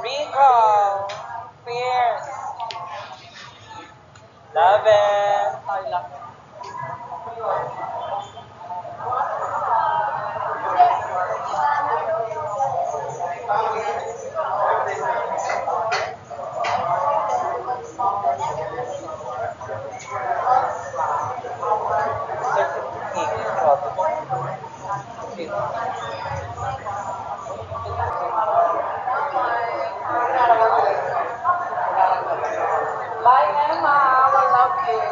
Rico. Fierce. Love it. I love it. Bye, Emma. I love you.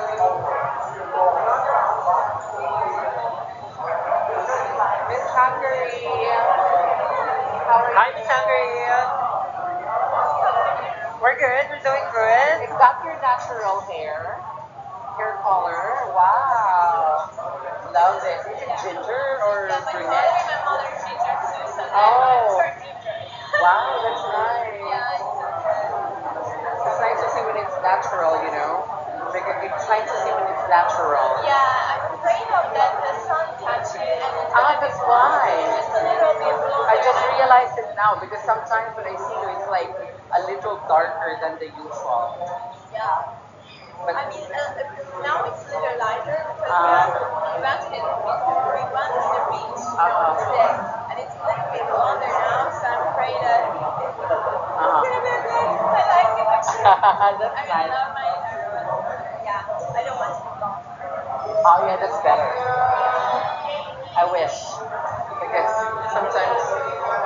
Miss Hungary. How are you? Hi, Miss Hungary. We're good. We're doing good. Is that your natural hair color? Wow. Love it. Is it ginger or brunette? Oh. Wow, that's nice. It's nice to see when it's natural, you know? Like, it's nice to see when it's natural. Yeah, I'm afraid of that the sun touch it and it's Ah, that's why. just a little bit blonde. I just realized it now because sometimes when I see you, it's like a little darker than the usual. Yeah. But I mean, now it's a little lighter because Ah. we went to the beach today, and it's a little bit blonder now, so I'm afraid that it's gonna be okay. I like it actually. That's I mean, nice. not my, yeah, I don't want to be blonde. Oh yeah, that's better. I wish because sometimes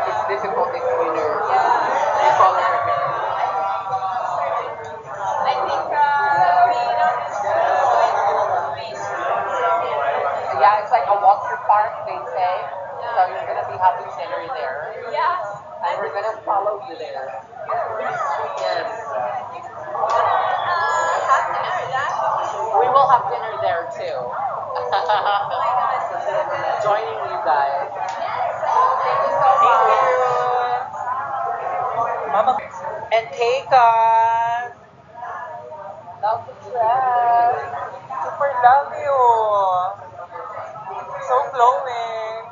it's difficult if you color your hair. I think being on this beach. Yeah, it's like a water park, they say. So you're gonna be having dinner there, Yeah. and we're gonna follow you there. Yes, Have dinner, yeah. we will have dinner there too. Oh my god. Joining you guys. Thank you so Thank much. you. Mama. And take us. Love the dress. Super love you. So glowing.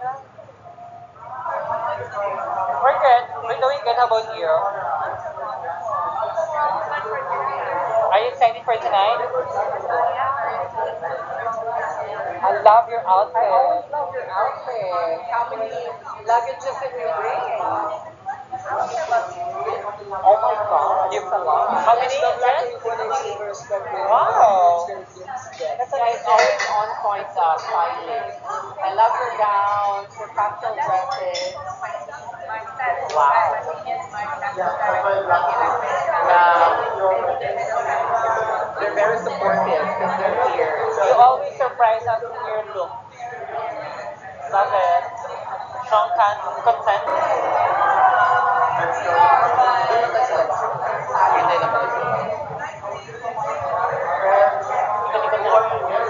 We're good. We're doing good. How about you? Are you excited for tonight? I love your outfit. I always love your outfit. How many luggages did you bring? Oh my god, you've a lot. How many dresses? Wow. That's why it's always on point styling. I love your gowns, your cocktail dresses. Wow. They're very supportive because they're here. You always surprise us in your look. Love it. Strong content. Hindi naman ito. Ikot-ikot mo kami.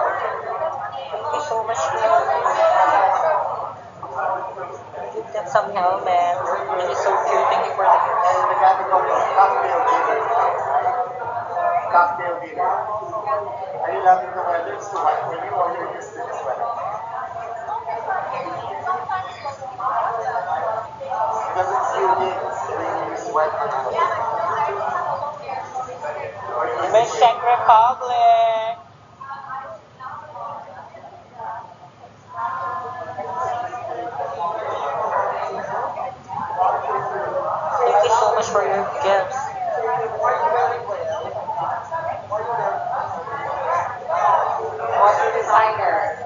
Thank you so much. You got some helmet. And it's so cute. Thank you for the gift. Cocktail dinner. Are you loving the weather? It's too hot for you or you're used to this weather? Because it's unique, it's really sweat on us. Miss Czech Republic. Thank you so much for your gifts. What's your designer?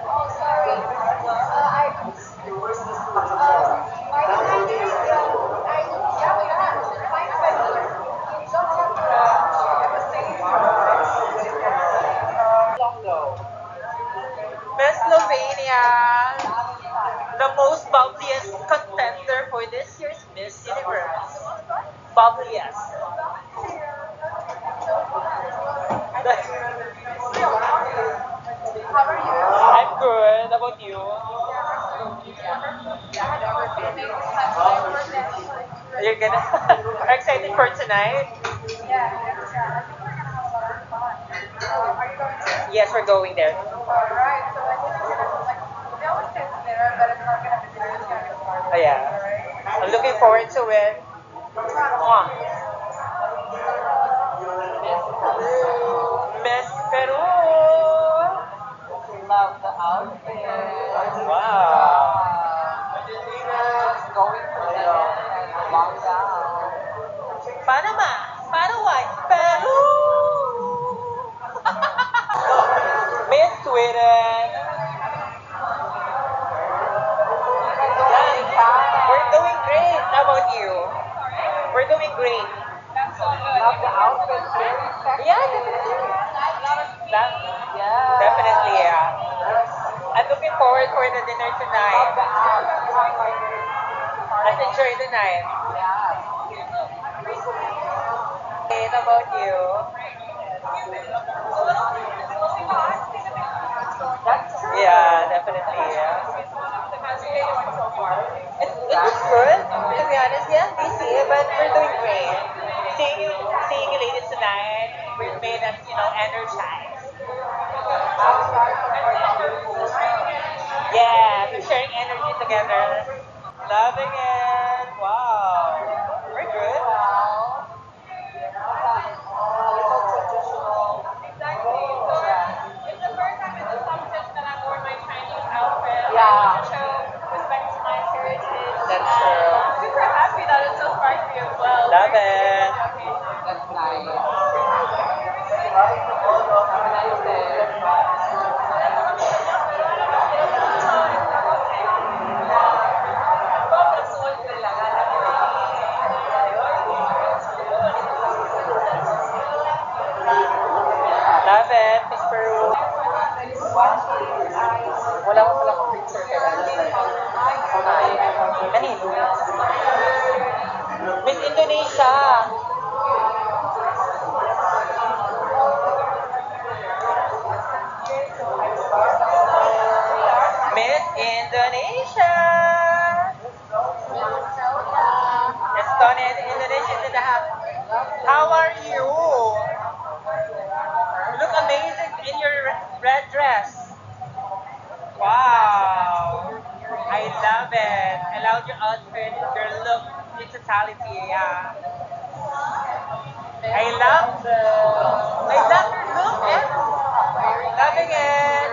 Miss Slovenia, the most bubbliest contender for this year's Miss Universe. Bubbliest. How are you? I'm good. How about you? You're gonna are excited for tonight? Yeah, I think we're gonna have a lot of fun. Are you going Yes, we're going there. Alright, so I think we're gonna like we always get there, but it's not gonna be there, it's gonna be far. Oh, yeah. I'm looking forward to it. Mwah. Miss Peru. Love the outfit. Wow. Going for the long gown. Panama, Paraguay, Peru. Miss Sweden. We're doing great. How about you? We're doing great. That's so good. Love the outfit. Very sexy. Yeah, definitely. That- Yeah. Definitely, yeah. I'm looking forward for the dinner tonight. Let's enjoy the night. Hey, how about you? Yeah, definitely, yeah. It's good, to be honest, yeah, busy, but we're doing great. Seeing you ladies tonight, we've made us, energized. Yeah, we're sharing energy together. Loving it. Wow. We're good. Exactly. So it's the first time in the summit that I wore my Chinese outfit. Yeah. To show respect to my heritage. That's And true. I'm super happy that it's so sparkly as well. Love it. That's nice. Love it, Miss Peru. Wala ko pala kong picture kaya. Kanino? Miss Indonesia. Miss Indonesia. Estonia, Indonesia in the house. How are you? You look amazing in your red dress. Wow. I love it. I love your outfit, your look in totality. Yeah. I love your look. Loving it.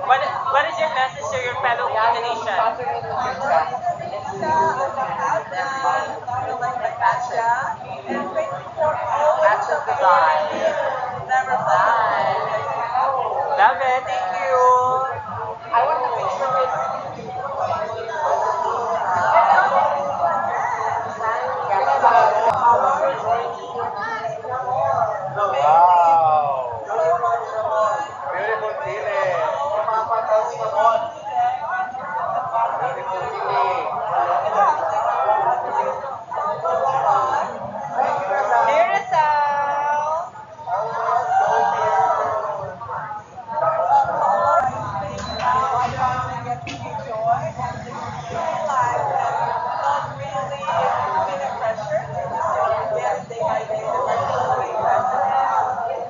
What is your message to your fellow Indonesians? Love it. Thank you. I want a picture with Wow. Beautiful feeling. Beautiful feeling. Mirasol.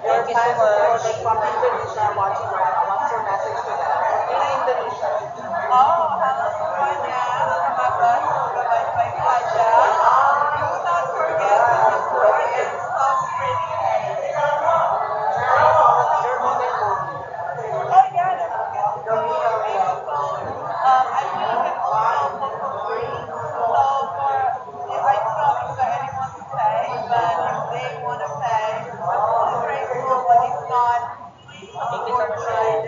Thank you so much. From Indonesia watching right now. What's your message to them? In Indonesia. Your moment movie. Thank you so much.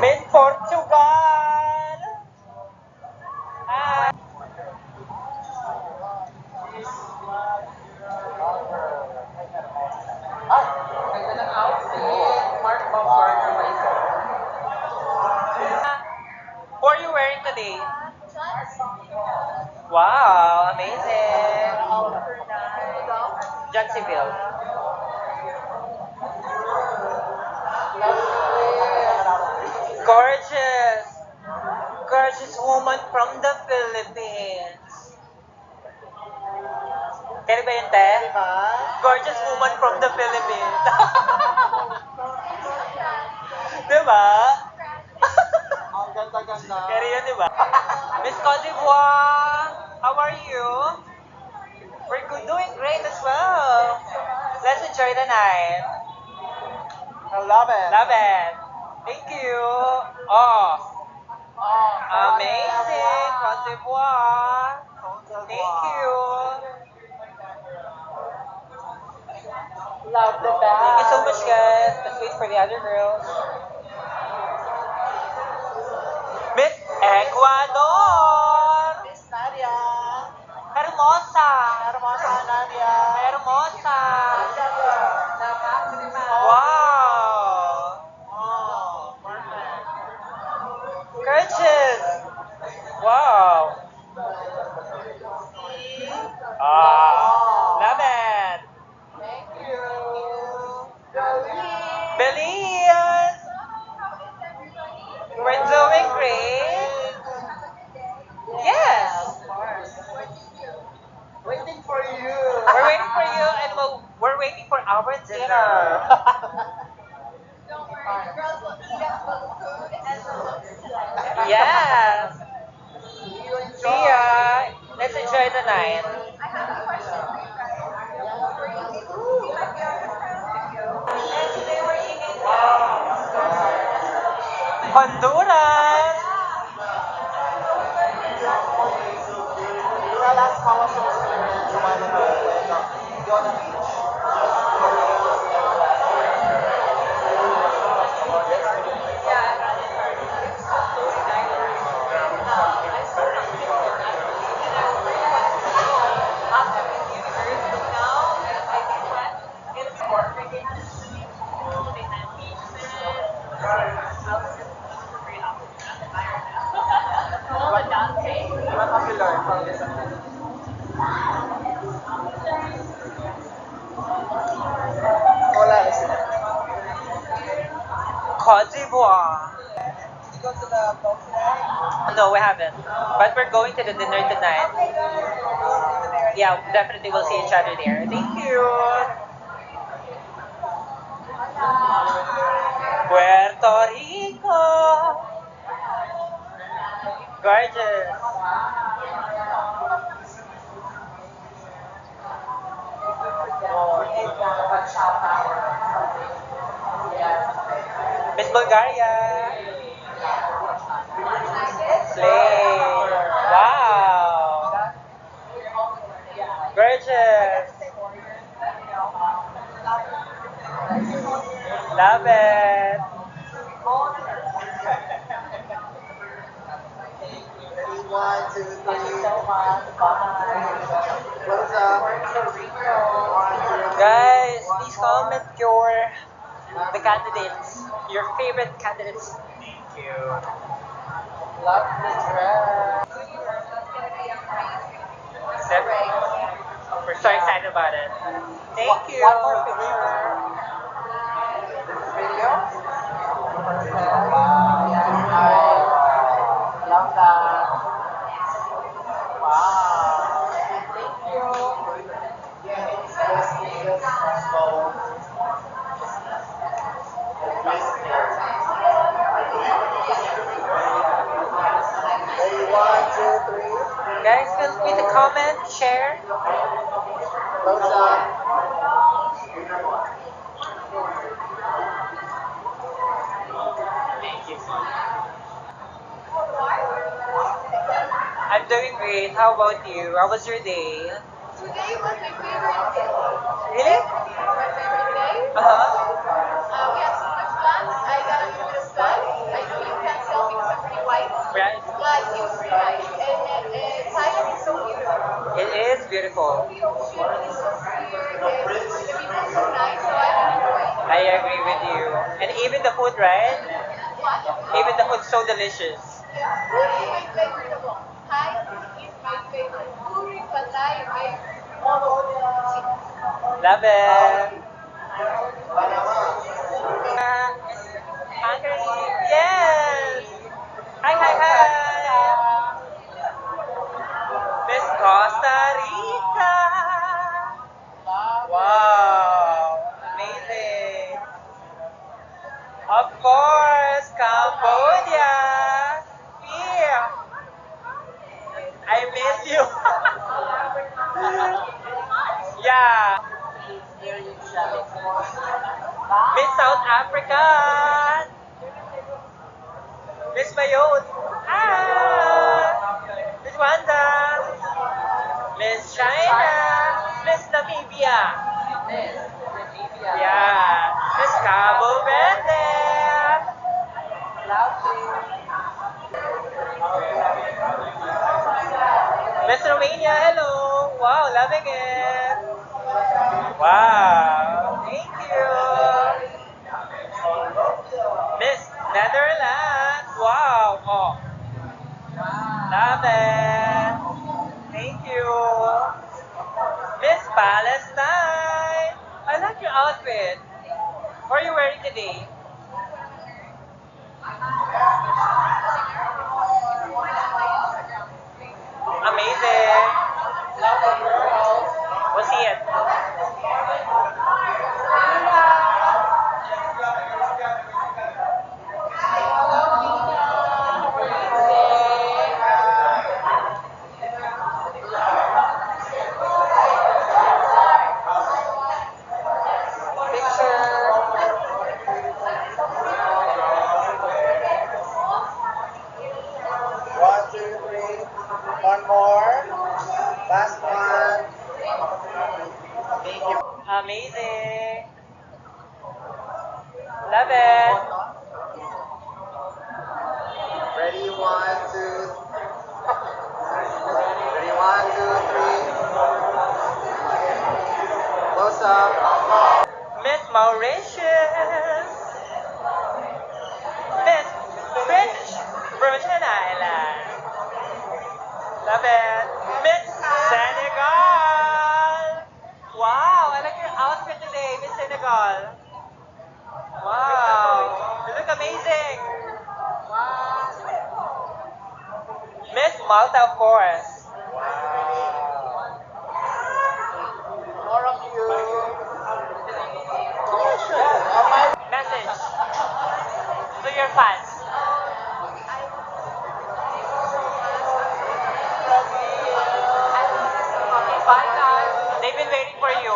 Miss Portugal. Hi. Ganda ng outfit. Mark Bumgarner Racer. Who are you wearing today? Wow, amazing. Johnsonville. Gorgeous. Gorgeous woman from the Philippines. Kaya ba yun, te? Diba? Gorgeous woman from the Philippines. Diba? Ang ganda-ganda. Kaya yun, diba? Miss Cote d'Ivoire, how are you? We're good, doing great as well. Let's enjoy the night. I love it. Love it. Thank you. Oh, amazing. Cote d'Ivoire. Thank you. Love the bag. Thank you so much, guys. Let's wait for the other girls. Miss Ecuador. Miss Nadia. Hermosa. Hermosa Nadia. Hermosa. Wow. Oh, perfect. Gorgeous. Wow. Ah, love it. Thank you. Belize. We're doing great. Yes. Waiting for you. We're waiting for you and we're waiting for our dinner. Don't worry, the girls will eat up the food and the looks. Yes. You enjoy. See ya. Let's enjoy the night. I have a question for you guys. Were you able to see my girlfriend video? And they were eating Honduras. Your last call was a while ago when you're on the beach. What have you learned from this? Wala kasi. Cote d'Ivoire. Did you go to the boat today? No, we haven't. But we're going to the dinner tonight. Yeah, definitely we'll see each other there. Thank you. Puerto Rico. Gorgeous. Miss Bulgaria. Slay. Wow. Gorgeous. Love it. Ready? 1, 2, 3. What's up? 1, 2, 3. Guys, please comment the candidates, your favorite candidates. Thank you. Love the dress. We're so excited about it. Thank you. One more picture. Video? Wow, yes, I love that. Wow. Thank you. Ready? 1, 2, 3. Guys, feel free to comment, share. Close up. Thank you. I'm doing great. How about you? How was your day? Today was my favorite day. Really? My favorite day. Uh-huh. We had so much fun. I got a little bit of sun. I know you can't tell because I'm pretty white. Right? But it was pretty nice. And Thailand is so beautiful. It is beautiful. The ocean is so clear. And the people are so nice. So I can enjoy it. I agree with you. And even the food, right? Even the food's so delicious. Food is my favorite of all. Thai is my favorite. Food is Thai is all over. Love it. Hungary. Yes. Hi, hi, hi. Miss Costa Rica. miss you. Yeah. Miss South Africa. Miss Mayon. Ah. Miss Wanda. Miss China. Miss Namibia. Yeah. Miss Cabo Verde. Miss Romania, hello. Wow, loving it. Wow. Thank you. Miss Netherlands. Wow. Oh. Love it. Thank you. Miss Palestine. I like your outfit. What are you wearing today? Amazing. We'll see it. One, two, three. One more. Last one. Thank you. Amazing. Love it. Ready? One, two. Ready? One, two, three. Close up. Miss Mauritius. Miss British Virgin Islands. Love it. Miss Senegal. Wow, I like your outfit today, Miss Senegal. Wow, you look amazing. Miss Malta, of course. More of you. Message to your fans. Bye, guys. They've been waiting for you.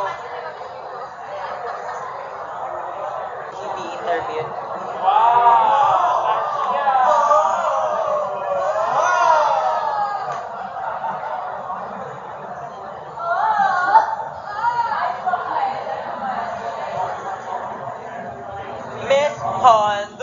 TV interview. Miss Hon